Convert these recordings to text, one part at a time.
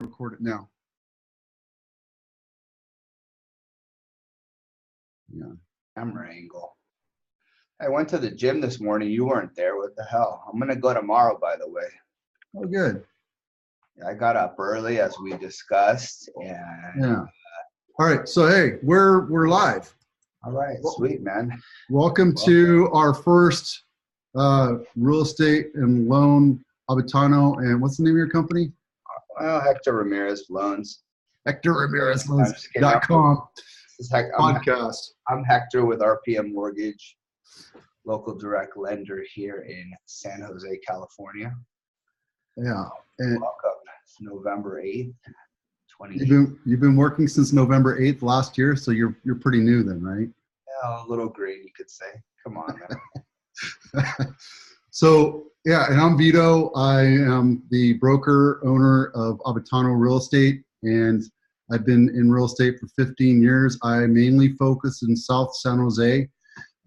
Record it now. Yeah. Camera angle. I went to the gym this morning. You weren't there. What the hell? I'm gonna go tomorrow, by the way. Oh, good. I got up early as we discussed, and Yeah. All right. So hey, we're live. all right, sweet man. Welcome to our first real estate and loan Abitano. And what's the name of your company? Well, Hector Ramirez Loans. Hector Ramirez I'm just kidding. Loans.com I'm podcast. I'm Hector with RPM Mortgage, local direct lender here in San Jose, California. Yeah. And Welcome. It's November 8th, 20. you've been working since November 8th last year, so you're pretty new then, right? Yeah, a little green, you could say. Come on, man. So yeah, and I'm Vito. I am the broker owner of Abitano Real Estate, and I've been in real estate for 15 years. I mainly focus in South San Jose.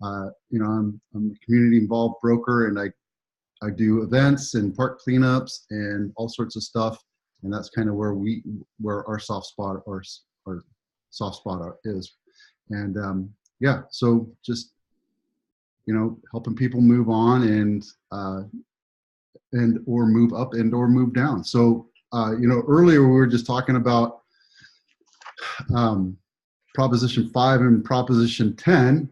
I'm a community involved broker, and I do events and park cleanups and all sorts of stuff. And that's kind of where our soft spot is. And so just helping people move on and or move up and or move down. So earlier we were just talking about Proposition 5 and Proposition 10,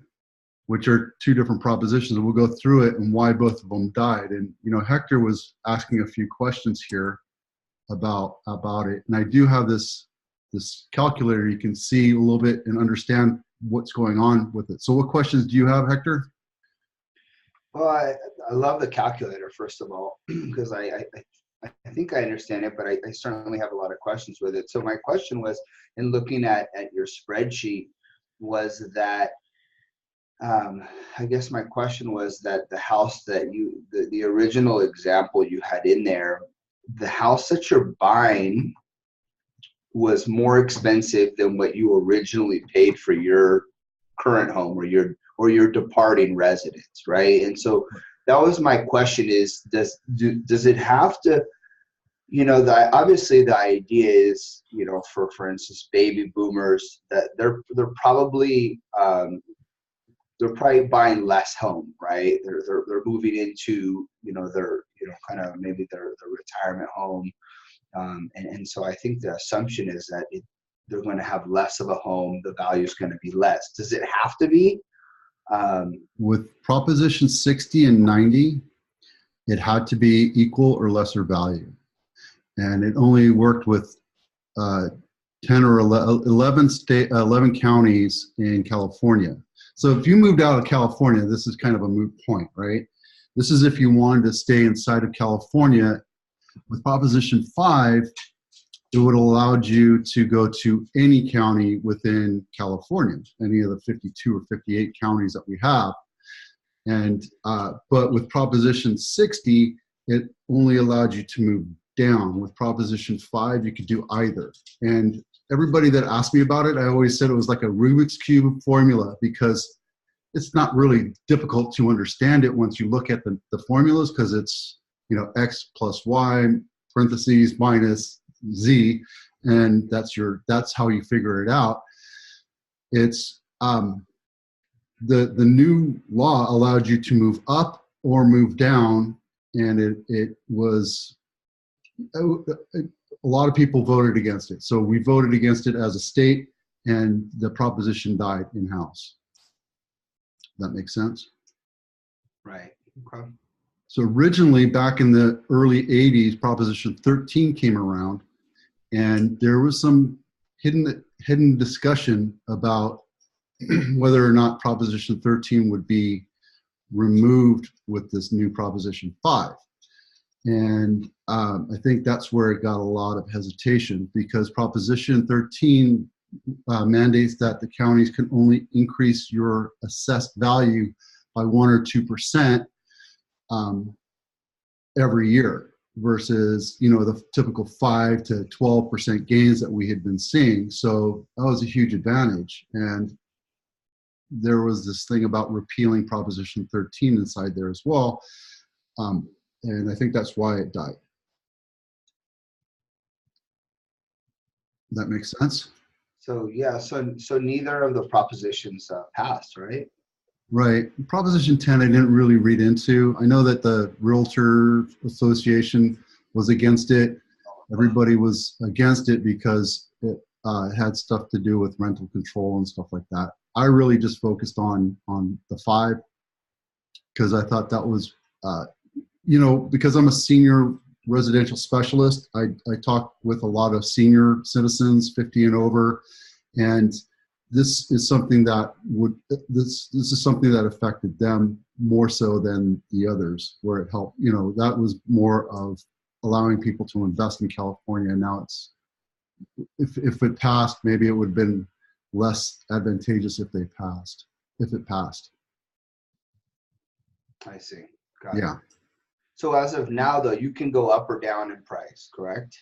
which are two different propositions. We'll go through it and why both of them died. And Hector was asking a few questions here about it. And I do have this calculator. You can see a little bit and understand what's going on with it. So what questions do you have, Hector? Well, I love the calculator, first of all, because I think I understand it, but I certainly have a lot of questions with it. So my question was, in looking at your spreadsheet, was that I guess my question was that the house that the original example you had in there, the house that you're buying was more expensive than what you originally paid for your current home or your departing residence, right? And so that was my question: is does it have to, obviously the idea is, for instance, baby boomers, that they're probably buying less home, right? They're moving into their kind of maybe their retirement home, and so I think the assumption is that they're going to have less of a home. The value is going to be less. Does it have to be? With Proposition 60 and 90, it had to be equal or lesser value, and it only worked with 10 or 11 counties in California. So if you moved out of California, this is kind of a moot point, right? This is if you wanted to stay inside of California. With Proposition 5, it would have allowed you to go to any county within California, any of the 52 or 58 counties that we have. And but with Proposition 60, it only allowed you to move down. With Proposition 5, you could do either. And everybody that asked me about it, I always said it was like a Rubik's Cube formula, because it's not really difficult to understand it once you look at the formulas, because it's, X plus Y, parentheses, minus Z, and that's how you figure it out. It's the new law allowed you to move up or move down, and it was a lot of people voted against it. So we voted against it as a state, and the proposition died in-house. That makes sense? Right. Okay. So originally, back in the early 80s, Proposition 13 came around, and there was some hidden discussion about whether or not Proposition 13 would be removed with this new Proposition 5. And I think that's where it got a lot of hesitation, because Proposition 13 mandates that the counties can only increase your assessed value by 1 or 2% every year, versus the typical 5 to 12% gains that we had been seeing. So that was a huge advantage. And there was this thing about repealing Proposition 13 inside there as well. And I think that's why it died. That makes sense. So yeah, so neither of the propositions passed, right? Right. Proposition 10, I didn't really read into. I know that the Realtor Association was against it. Everybody was against it because it had stuff to do with rental control and stuff like that. I really just focused on the 5 because I thought that was, because I'm a senior residential specialist, I talk with a lot of senior citizens, 50 and over, and this is something that this is something that affected them more so than the others, where it helped. That was more of allowing people to invest in California. Now it's, if it passed, maybe it would have been less advantageous if it passed. I see. Got Yeah. it. So as of now, though, you can go up or down in price, correct?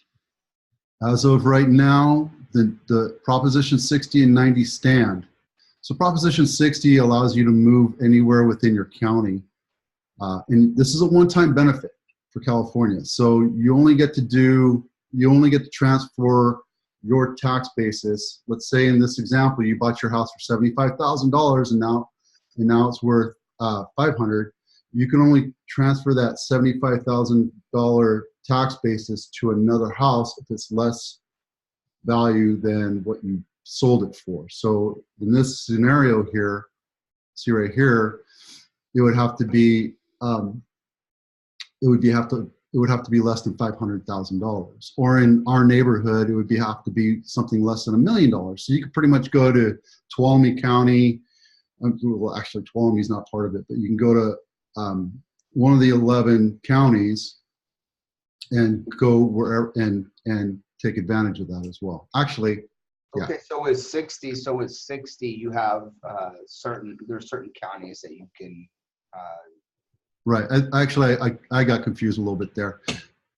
As of right now, the Proposition 60 and 90 stand. So Proposition 60 allows you to move anywhere within your county. And this is a one-time benefit for California. So you only get to transfer your tax basis. Let's say in this example, you bought your house for $75,000 and now it's worth $500,000. You can only transfer that $75,000 tax basis to another house if it's less value than what you sold it for. So in this scenario here, see right here, it would have to be it would have to be less than $500,000. Or in our neighborhood, it would have to be something less than $1 million. So you could pretty much go to Tuolumne County. Well, actually, Tuolumne is not part of it, but you can go to one of the 11 counties and go wherever and take advantage of that as well. Actually, yeah. Okay, so with 60, you have there's certain counties that you can. Right. I got confused a little bit there.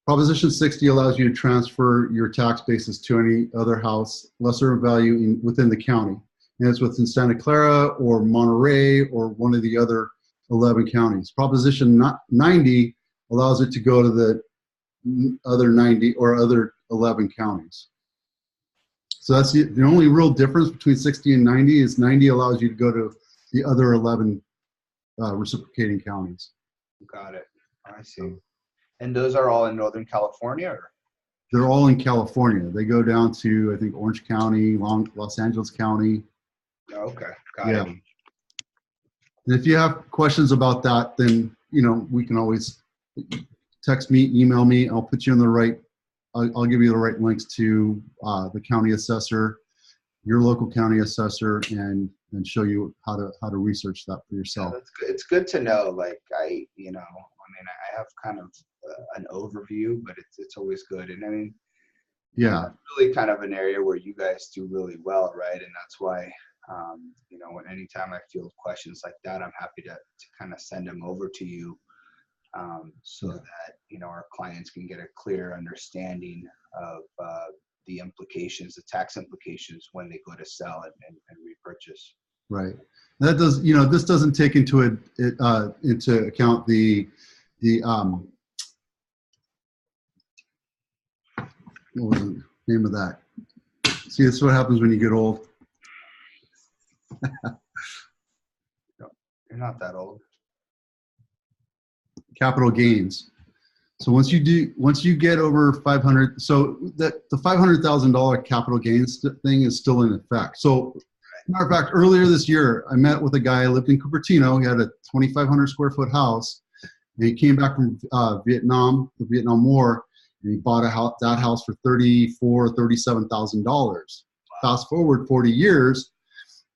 Proposition 60 allows you to transfer your tax basis to any other house lesser value within the county. And it's within Santa Clara or Monterey or one of the other 11 counties. Proposition 90 allows it to go to the other 90 or other 11 counties. So that's the only real difference between 60 and 90 is 90 allows you to go to the other 11 reciprocating counties. Got it. I see. And those are all in Northern California, or? They're all in California. They go down to, I think, Orange County, Los Angeles County. Okay, got it. And if you have questions about that, then we can always text me, email me. I'll put you in the right. I'll give you the right links to the county assessor, your local county assessor, and show you how to research that for yourself. Yeah, that's good. It's good to know. Like I have kind of an overview, but it's always good. And I mean, yeah, it's really kind of an area where you guys do really well, right? And that's why, anytime I field questions like that, I'm happy to kind of send them over to you, so that our clients can get a clear understanding of the implications, the tax implications when they go to sell and repurchase. Right. That does, this doesn't take into account the what was the name of that? See, that's what happens when you get old. You're not that old. Capital gains. So once you get over 500, so that the $500,000 capital gains thing is still in effect. So matter of fact, earlier this year, I met with a guy who lived in Cupertino. He had a 2,500 square foot house, and he came back from Vietnam, the Vietnam War, and he bought that house for $37,000. Fast forward 40 years,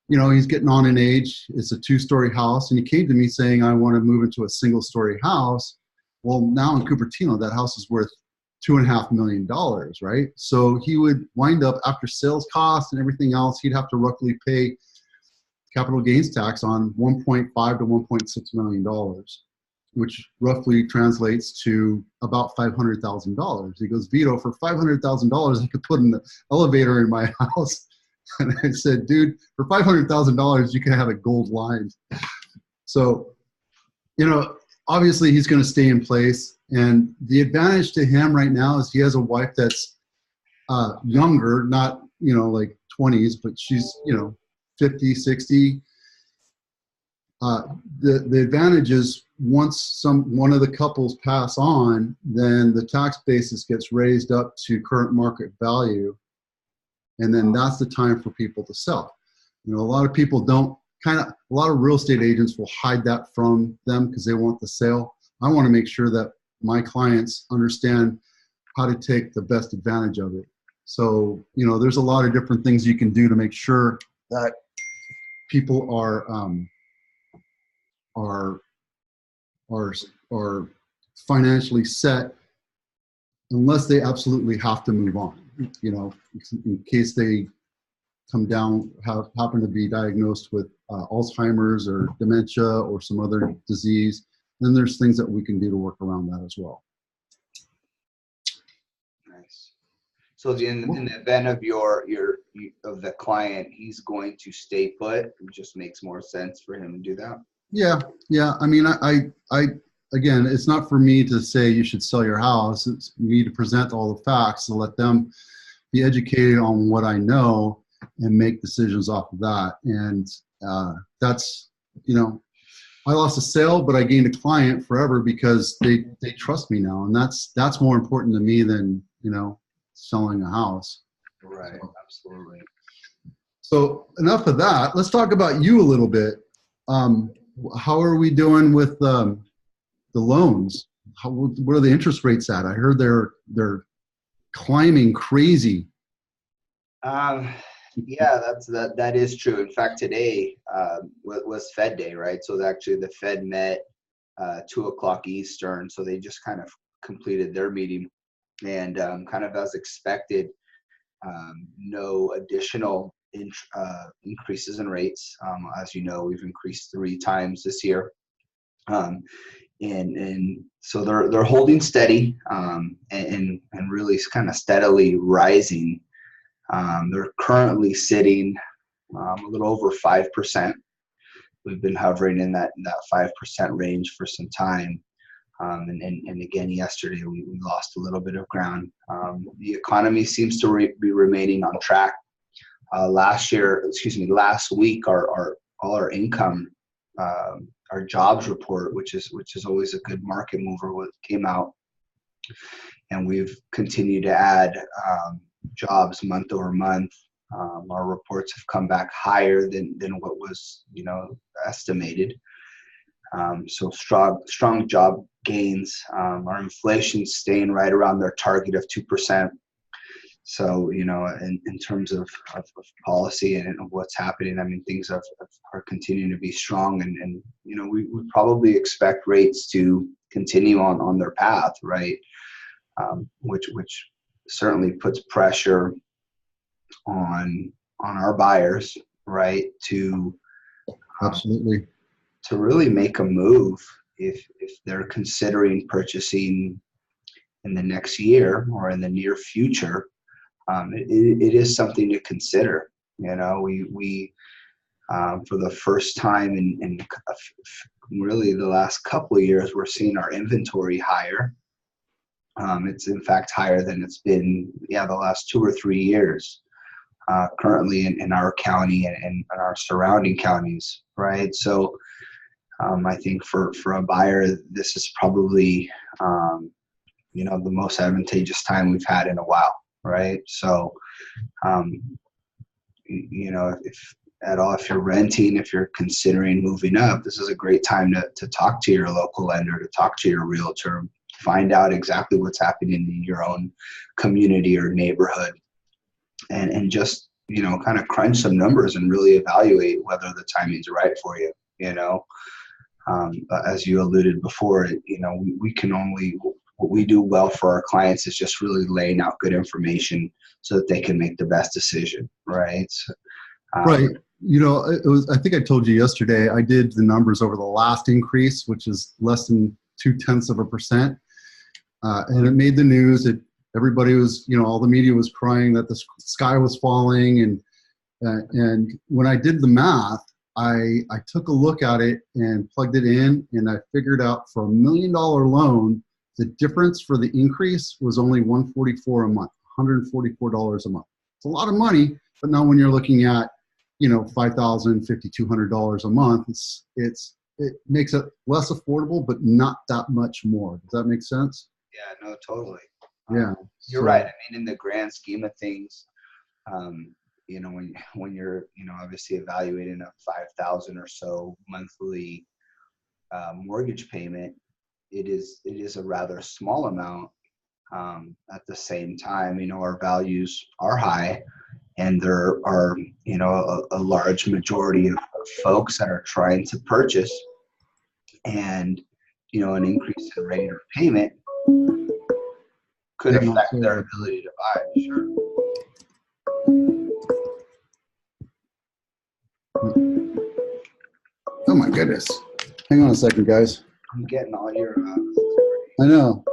he's getting on in age. It's a 2-story house, and he came to me saying, "I want to move into a single-story house." Well, now in Cupertino, that house is worth $2.5 million, right? So he would wind up, after sales costs and everything else, he'd have to roughly pay capital gains tax on $1.5 to $1.6 million, which roughly translates to about $500,000. He goes, "Vito, for $500,000, I could put an elevator in my house." And I said, "Dude, for $500,000, you can have it gold lined." So, obviously he's going to stay in place. And the advantage to him right now is he has a wife that's younger, not like 20s, but she's, 50, 60. The advantage is once one of the couples pass on, then the tax basis gets raised up to current market value. And then that's the time for people to sell. A lot of people a lot of real estate agents will hide that from them because they want the sale. I want to make sure that my clients understand how to take the best advantage of it. So, there's a lot of different things you can do to make sure that people are financially set, unless they absolutely have to move on. In case they happen to be diagnosed with Alzheimer's or dementia or some other disease, then there's things that we can do to work around that as well. Nice. So in the event of of the client, he's going to stay put. It just makes more sense for him to do that. Yeah. I mean, I again, it's not for me to say you should sell your house. It's me to present all the facts to let them be educated on what I know and make decisions off of that. And that's, I lost a sale, but I gained a client forever because they trust me now. And that's more important to me than, selling a house. Right. So, absolutely. So enough of that. Let's talk about you a little bit. How are we doing with the loans? What are the interest rates at? I heard they're climbing crazy. Yeah, that is true. In fact, today was Fed day, right? So actually the Fed met 2:00 Eastern. So they just kind of completed their meeting, and kind of as expected, no additional increases in rates. As you know, we've increased 3 times this year. And so they're holding steady, and really kind of steadily rising. They're currently sitting a little over 5%. We've been hovering in that 5% range for some time. And again, yesterday we lost a little bit of ground. The economy seems to be remaining on track. Last week, all our income, our jobs report, which is always a good market mover, came out, and we've continued to add jobs month over month. Our reports have come back higher than what was estimated. So strong job gains. Our inflation's staying right around their target of 2%. So in terms of policy and what's happening, I mean, things are continuing to be strong, and we probably expect rates to continue on their path, right? Which certainly puts pressure on our buyers, right, to absolutely to really make a move if they're considering purchasing in the next year or in the near future. It is something to consider. We for the first time in really the last couple of years, we're seeing our inventory higher. It's in fact higher than it's been, the last 2 or 3 years, currently in our county and our surrounding counties, right? So I think for a buyer, this is probably, the most advantageous time we've had in a while, right? So, if you're renting, if you're considering moving up, this is a great time to talk to your local lender, to talk to your realtor, find out exactly what's happening in your own community or neighborhood, and just, kind of crunch some numbers and really evaluate whether the timing's right for you. As you alluded before, what we do well for our clients is just really laying out good information so that they can make the best decision, right? Right. I think I told you yesterday, I did the numbers over the last increase, which is less than 0.2%. And it made the news. Everybody was, all the media was crying that the sky was falling. And when I did the math, I took a look at it and plugged it in, and I figured out for $1 million loan, the difference for the increase was only $144 a month, $144 a month. It's a lot of money, but now when you're looking at, you know, $5,000, $5,200 a month, it makes it less affordable, but not that much more. Does that make sense? Yeah, no, totally. Yeah. You're right. I mean, in the grand scheme of things, you know, when you're, you know, obviously evaluating a 5,000 or so monthly mortgage payment, it is a rather small amount. At the same time, you know, our values are high, and there are, you know, a large majority of folks that are trying to purchase, and, you know, an increase in rate or payment could affect their ability to buy. Sure. Oh my goodness. Hang on a second, guys. I'm getting all your I know.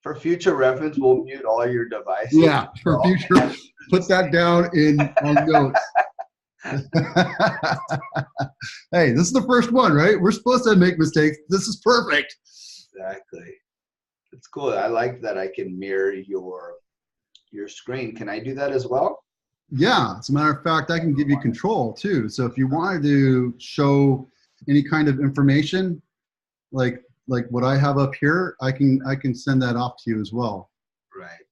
for future reference, we'll mute all your devices. Yeah, for future, put that down in our notes. Hey, this is the first one, right? We're supposed to make mistakes. This is perfect. Exactly. It's cool. I like that I can mirror your screen. Can I do that as well? Yeah, as a matter of fact, I can give you control too. So if you wanted to show any kind of information, like what I have up here, I can send that off to you as well. Right.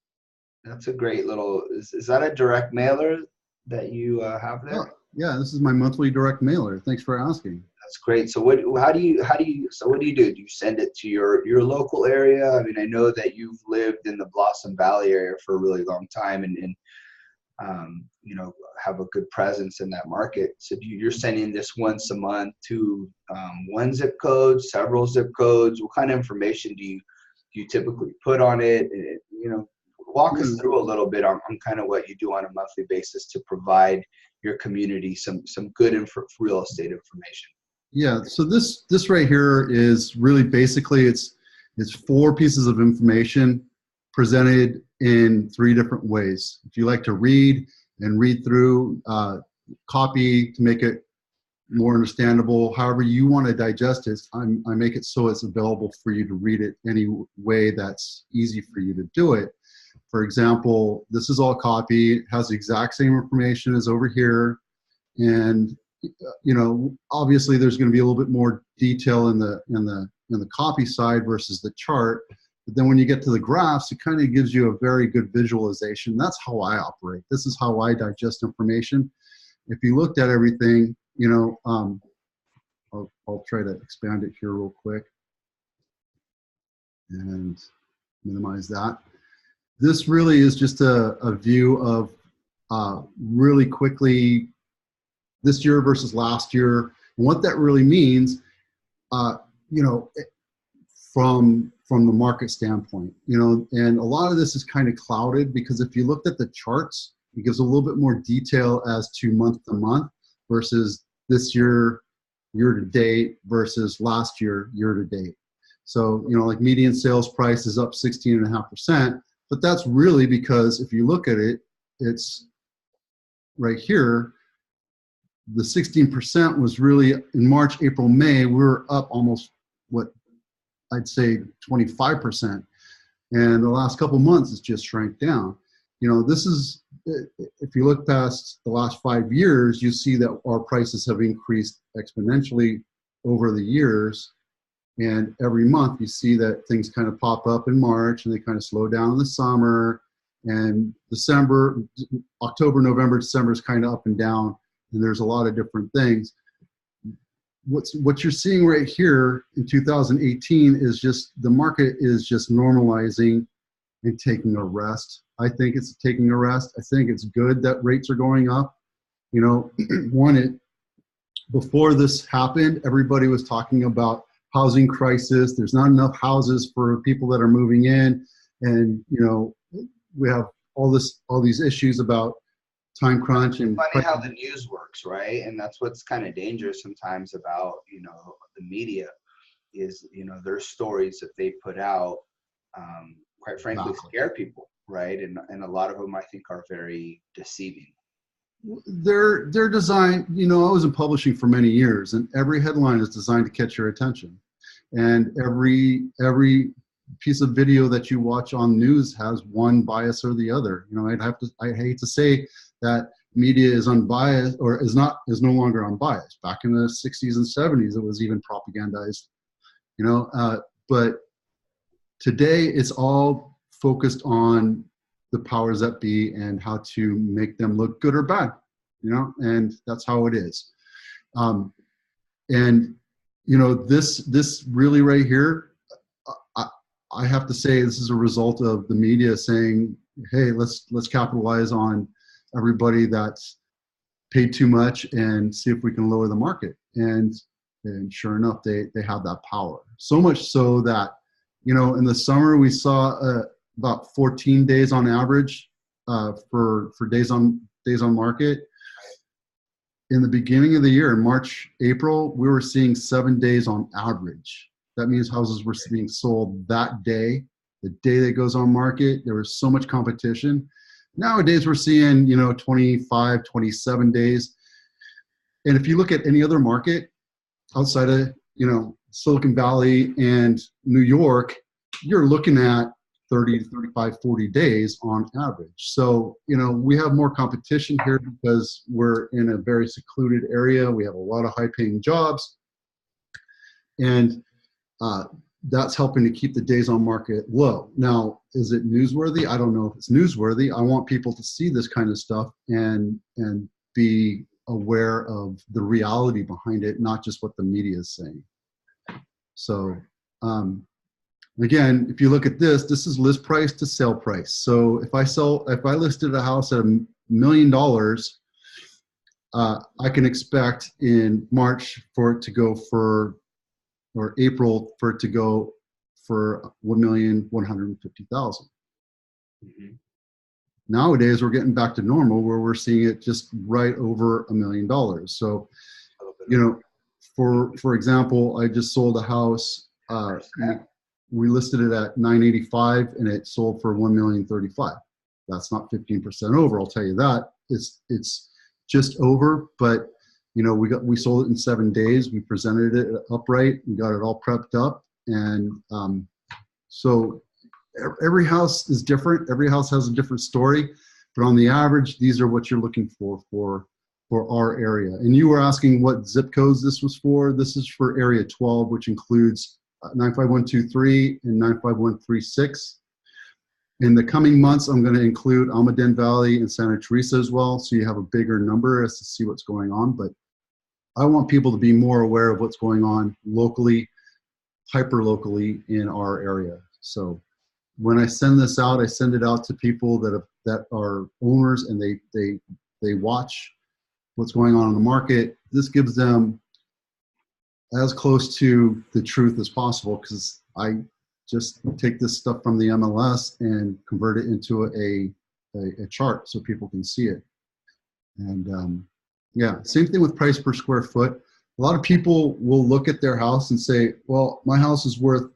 That's a great little. Is that a direct mailer that you have there? Oh, yeah, this is my monthly direct mailer. Thanks for asking. That's great. So what do you do? Do you send it to your local area? I mean, I know that you've lived in the Blossom Valley area for a really long time, and you know, have a good presence in that market. So you're sending this once a month to one zip code, several zip codes? What kind of information do you typically put on it? You know, walk us through a little bit on kind of what you do on a monthly basis to provide your community some good real estate information. Yeah, so this right here is really basically it's 4 pieces of information presented in 3 different ways. If you like to read through, copy to make it more understandable, however you want to digest it, I make it so it's available for you to read it any way that's easy for you to do it. For example, this is all copy. It has the exact same information as over here, and you know, obviously there's going to be a little bit more detail in the copy side versus the chart. But then when you get to the graphs, it kind of gives you a very good visualization. That's how I operate. This is how I digest information. If you looked at everything, you know, I'll try to expand it here real quick and minimize that. This really is just a view of really quickly this year versus last year, and what that really means, you know, from the market standpoint, you know, and a lot of this is kind of clouded because if you looked at the charts, it gives a little bit more detail as to month versus this year to date versus last year to date. So, you know, like median sales price is up 16.5%, but that's really because if you look at it, it's right here. The 16% was really in March, April, May, we were up almost what I'd say 25%. And the last couple months it's just shrank down. You know, this is, if you look past the last 5 years, you see that our prices have increased exponentially over the years. And every month you see that things kind of pop up in March and they kind of slow down in the summer. And December, October, November, December is kind of up and down. And there's a lot of different things. What you're seeing right here in 2018 is just the market is just normalizing and taking a rest. I think it's taking a rest. I think it's good that rates are going up. You know, before this happened, everybody was talking about housing crisis. There's not enough houses for people that are moving in, and you know, we have all these issues about time crunch. And funny how the news works, right? And that's what's kind of dangerous sometimes about, you know, the media is, you know, their stories that they put out, quite frankly, scare people, right? And a lot of them I think are very deceiving. They're designed, you know, I was in publishing for many years, and every headline is designed to catch your attention. And every piece of video that you watch on news has one bias or the other. You know, I hate to say that media is unbiased or is no longer unbiased. Back in the 60s and 70s, it was even propagandized, you know, but today it's all focused on the powers that be and how to make them look good or bad, you know, and that's how it is. And, you know, this really right here, I have to say this is a result of the media saying, hey, let's capitalize on everybody that's paid too much and see if we can lower the market. And sure enough, they have that power. So much so that, you know, in the summer we saw about 14 days on average for days on market. In the beginning of the year, in March, April, we were seeing 7 days on average. That means houses were being sold that day, the day that goes on market. There was so much competition. Nowadays, we're seeing, you know, 25, 27 days. And if you look at any other market outside of, you know, Silicon Valley and New York, you're looking at 30 to 35, 40 days on average. So, you know, we have more competition here because we're in a very secluded area. We have a lot of high paying jobs. And that's helping to keep the days on market low. Now, is it newsworthy? I don't know if it's newsworthy. I want people to see this kind of stuff and be aware of the reality behind it, not just what the media is saying. So, again, if you look at this is list price to sale price. So if I listed a house at $1 million, I can expect in March for it to go for, or April for it to go for $1,150,000. Mm-hmm. Nowadays, we're getting back to normal where we're seeing it just right over $1 million. So, you know, for example, I just sold a house. We listed it at $985,000 and it sold for $1,035,000. That's not 15% over. I'll tell you that. It's just over, but you know, we sold it in 7 days. We presented it upright. We got it all prepped up. And so every house is different. Every house has a different story. But on the average, these are what you're looking for our area. And you were asking what zip codes this was for. This is for Area 12, which includes 95123 and 95136. In the coming months, I'm going to include Almaden Valley and Santa Teresa as well, so you have a bigger number as to see what's going on. But I want people to be more aware of what's going on locally, hyper-locally in our area. So when I send this out, I send it out to people that are owners and they watch what's going on in the market. This gives them as close to the truth as possible, because I just take this stuff from the MLS and convert it into a chart so people can see it. And yeah, same thing with price per square foot. A lot of people will look at their house and say, well, my house is worth,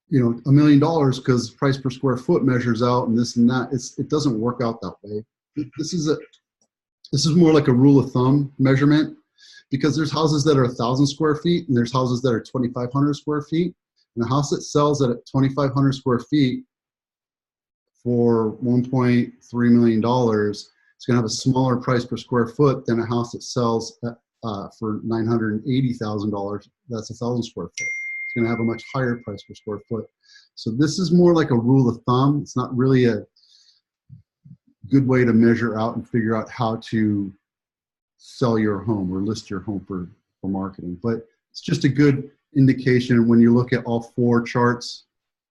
you know, $1 million because price per square foot measures out and this and that. It doesn't work out that way. This is more like a rule of thumb measurement, because there's houses that are 1,000 square feet and there's houses that are 2,500 square feet. And a house that sells at 2,500 square feet for $1.3 million, it's going to have a smaller price per square foot than a house that sells for $980,000. That's 1,000 square foot. It's going to have a much higher price per square foot. So this is more like a rule of thumb. It's not really a good way to measure out and figure out how to sell your home or list your home for marketing. But it's just a good indication when you look at all four charts,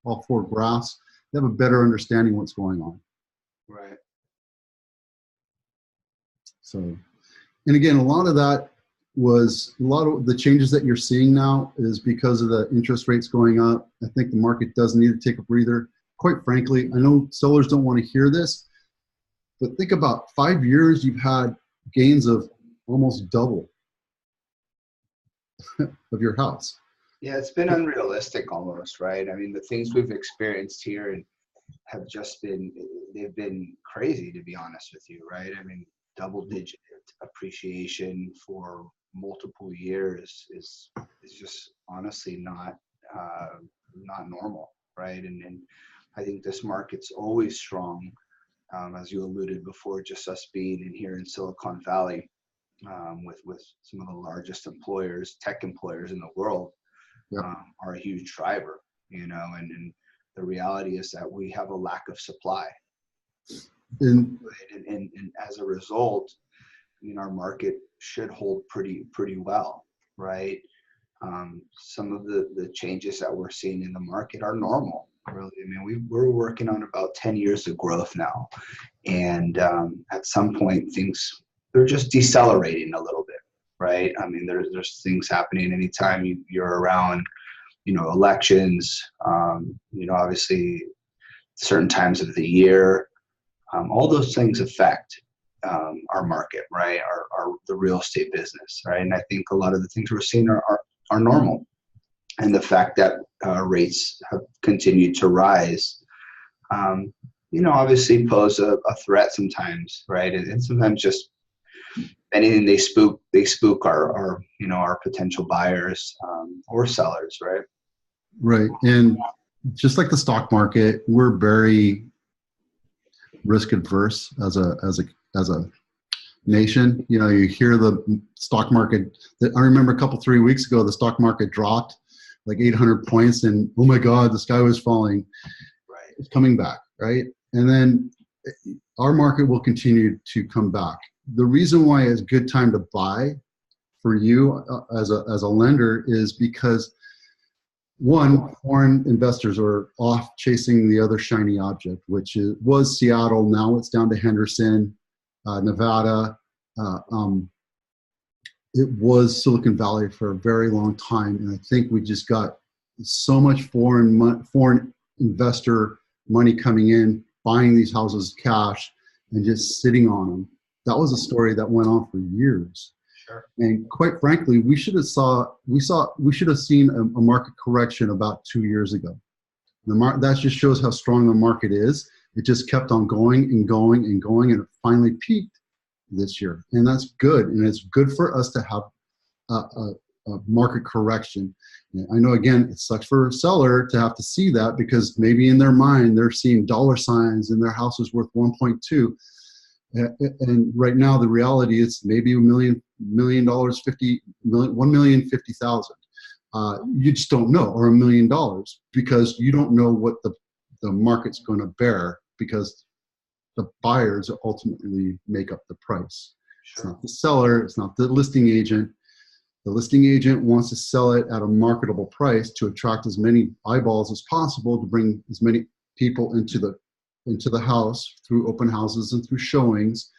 all four graphs, you have a better understanding what's going on. Right. So, and again, a lot of the changes that you're seeing now is because of the interest rates going up. I think the market does need to take a breather. Quite frankly, I know sellers don't want to hear this, but think about 5 years, you've had gains of almost double of your house. Yeah, it's been unrealistic almost, right? I mean, the things we've experienced here have just they've been crazy, to be honest with you, right? I mean, double-digit appreciation for multiple years is just honestly not not normal, right? And I think this market's always strong, as you alluded before, just us being in here in Silicon Valley, with some of the largest employers, tech employers in the world, Yep. Are a huge driver, and the reality is that we have a lack of supply. And And as a result, our market should hold pretty well, right? Some of the changes that we're seeing in the market are normal, really. I mean, we're working on about 10 years of growth now. And at some point, they're just decelerating a little bit, right? I mean, there's things happening anytime you're around, elections, obviously certain times of the year. All those things affect our market, right? Our the real estate business, right? And I think a lot of the things we're seeing are normal. And the fact that rates have continued to rise, obviously pose a threat sometimes, right? And sometimes just anything they spook our potential buyers or sellers, right? right. And just like the stock market, we're very risk adverse as a nation. You hear the stock market. I remember 3 weeks ago, the stock market dropped like 800 points, and oh my God, the sky was falling. Right. It's coming back, right? And then our market will continue to come back. The reason why it's a good time to buy for you as a lender is because, one, foreign investors are off chasing the other shiny object, which was Seattle. Now it's down to Henderson, Nevada. It was Silicon Valley for a very long time, and I think we just got so much foreign investor money coming in, buying these houses cash, and just sitting on them. That was a story that went on for years. Sure. And quite frankly, we should have seen a market correction about 2 years ago. That just shows how strong the market is. It just kept on going and going and going, and it finally peaked this year. And that's good. And it's good for us to have a market correction. And I know, again, it sucks for a seller to have to see that, because maybe in their mind they're seeing dollar signs and their house is worth 1.2. And right now the reality is maybe $1 million, $1,050,000. You just don't know, or $1 million, because you don't know what the market's going to bear, because the buyers ultimately make up the price. Sure. It's not the seller, it's not the listing agent. The listing agent wants to sell it at a marketable price to attract as many eyeballs as possible, to bring as many people into the house through open houses and through showings.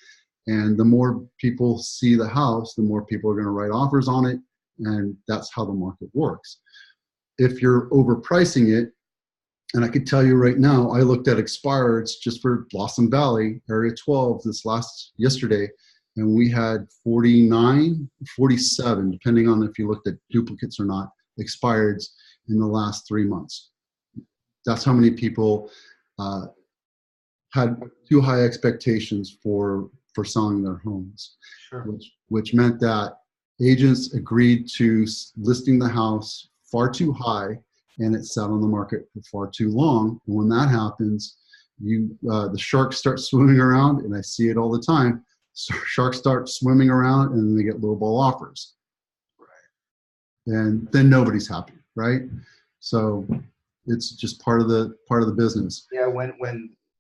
And the more people see the house, the more people are going to write offers on it. And that's how the market works. If you're overpricing it, and I could tell you right now, I looked at expireds just for Blossom Valley, Area 12, yesterday, and we had 49, 47, depending on if you looked at duplicates or not, expireds in the last 3 months. That's how many people had too high expectations for selling their homes. Sure. Which meant that agents agreed to listing the house far too high, and it sat on the market for far too long. And when that happens, the sharks start swimming around, and I see it all the time. So sharks start swimming around, and then they get lowball offers. Right. And then nobody's happy, right? So it's just part of the business. Yeah, when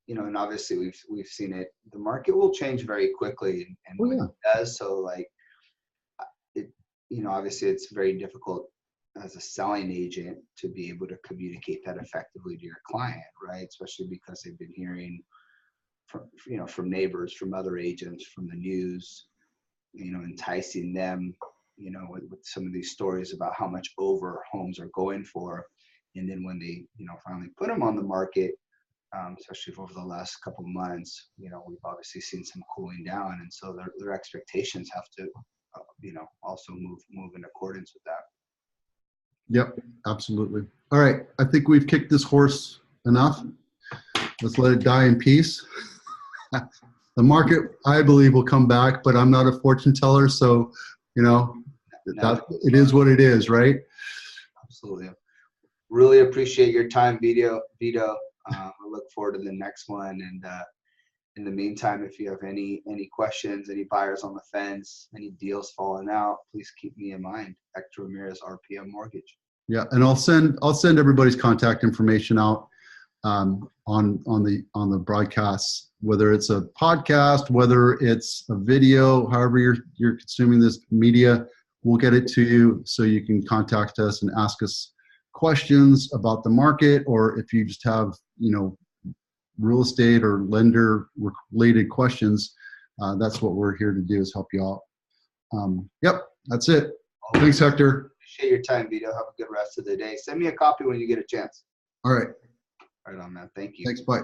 and obviously we've seen it. The market will change very quickly, and when it does, so like it, obviously it's very difficult as a selling agent to be able to communicate that effectively to your client, right? Especially because they've been hearing from neighbors, from other agents, from the news, enticing them, with some of these stories about how much over homes are going for. And then when they, finally put them on the market, especially over the last couple of months, we've obviously seen some cooling down. And so their expectations have to, also move in accordance with that. Yep, absolutely. All right. I think we've kicked this horse enough. Let's let it die in peace. The market, I believe, will come back, but I'm not a fortune teller. So, it is what it is, right? Absolutely. really appreciate your time, Vito. I look forward to the next one. And in the meantime, if you have any questions, any buyers on the fence, any deals falling out, please keep me in mind. Hector Ramirez, RPM Mortgage. Yeah, and I'll send everybody's contact information out on the broadcasts, whether it's a podcast, whether it's a video, however you're consuming this media, we'll get it to you so you can contact us and ask us questions about the market, or if you just have, real estate or lender related questions, that's what we're here to do, is help you out. Yep, that's it. Thanks, Hector. Appreciate your time, Vito. Have a good rest of the day. Send me a copy when you get a chance. All right. Right on, man. Thank you. Thanks. Bye.